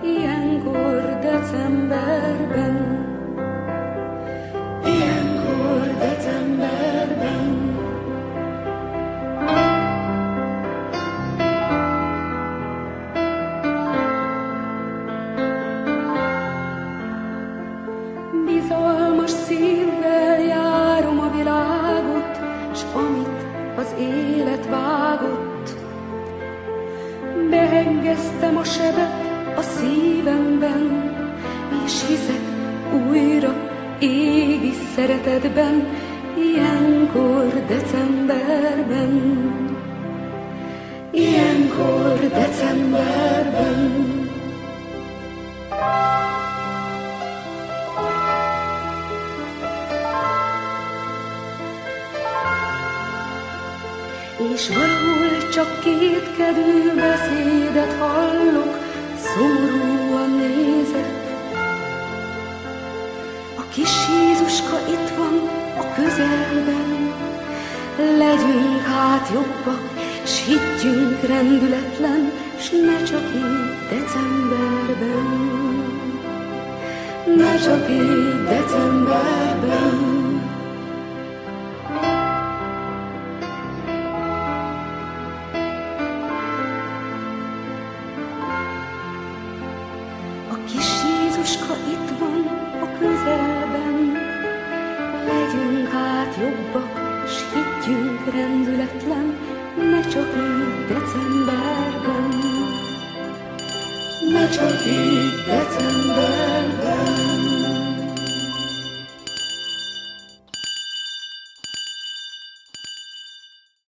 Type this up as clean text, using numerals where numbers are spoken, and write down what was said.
ilyenkor decemberben, ilyenkor decemberben. Bizalmas szívvel járom a világot, s amit az élet vágott, behengeztem a sebet a szívemben, és hiszek újra égi szeretetben, ilyenkor decemberben, ilyenkor decemberben. És valahol csak kétkedő beszédet hallok, szomorúan nézek. A kis Jézuska itt van a közelben, legyünk hát jobbak, s higgyünk rendületlen, s ne csak így decemberben, ne csak így decemberben. Jézuska itt van a közelben, legyünk hát jobbak, s higgyünk rendületlen, ne csak így decemberben, ne csak így decemberben.